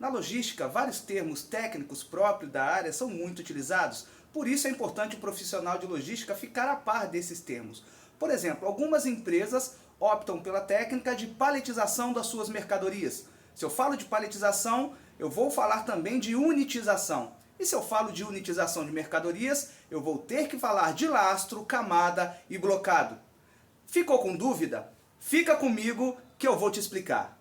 Na logística, vários termos técnicos próprios da área são muito utilizados, por isso é importante o profissional de logística ficar a par desses termos. Por exemplo, algumas empresas optam pela técnica de paletização das suas mercadorias. Se eu falo de paletização, eu vou falar também de unitização. E se eu falo de unitização de mercadorias, eu vou ter que falar de lastro, camada e blocado. Ficou com dúvida? Fica comigo que eu vou te explicar.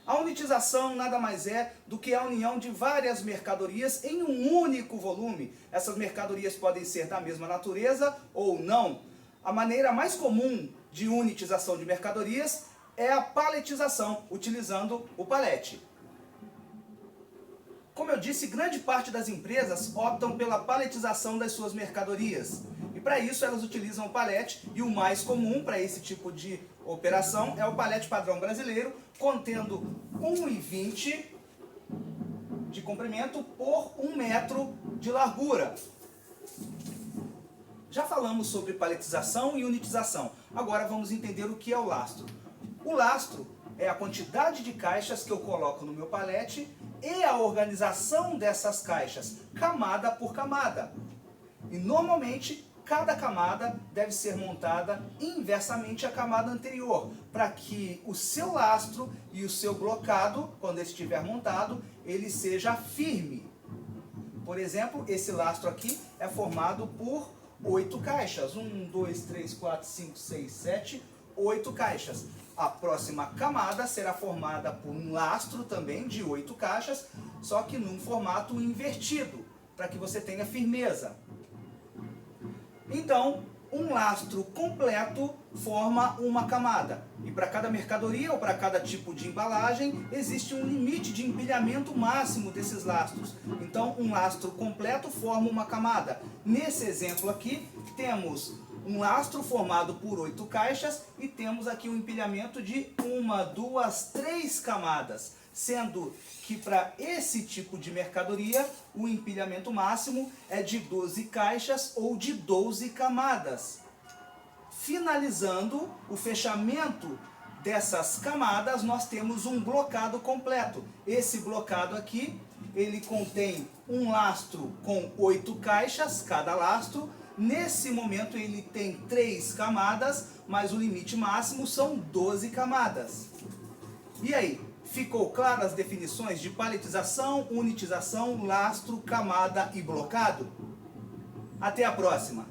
A unitização nada mais é do que a união de várias mercadorias em um único volume. Essas mercadorias podem ser da mesma natureza ou não. A maneira mais comum de unitização de mercadorias é a paletização, utilizando o palete. Como eu disse, grande parte das empresas optam pela paletização das suas mercadorias. E para isso elas utilizam o palete, e o mais comum para esse tipo de operação é o palete padrão brasileiro, contendo 1,20 de comprimento por 1 metro de largura. Já falamos sobre paletização e unitização. Agora vamos entender o que é o lastro. O lastro é a quantidade de caixas que eu coloco no meu palete e a organização dessas caixas, camada por camada. E normalmente, cada camada deve ser montada inversamente à camada anterior, para que o seu lastro e o seu blocado, quando ele estiver montado, ele seja firme. Por exemplo, esse lastro aqui é formado por 8 caixas. 1, 2, 3, 4, 5, 6, 7, 8 caixas. A próxima camada será formada por um lastro também de 8 caixas, só que num formato invertido, para que você tenha firmeza. Então, um lastro completo forma uma camada. E para cada mercadoria ou para cada tipo de embalagem, existe um limite de empilhamento máximo desses lastros. Então, um lastro completo forma uma camada. Nesse exemplo aqui, temos um lastro formado por 8 caixas e temos aqui um empilhamento de 1, 2, 3 camadas. Sendo que para esse tipo de mercadoria, o empilhamento máximo é de 12 caixas ou de 12 camadas. Finalizando o fechamento dessas camadas, nós temos um blocado completo. Esse blocado aqui, ele contém um lastro com 8 caixas, cada lastro. Nesse momento ele tem 3 camadas, mas o limite máximo são 12 camadas. E aí, ficou claras as definições de paletização, unitização, lastro, camada e blocado? Até a próxima!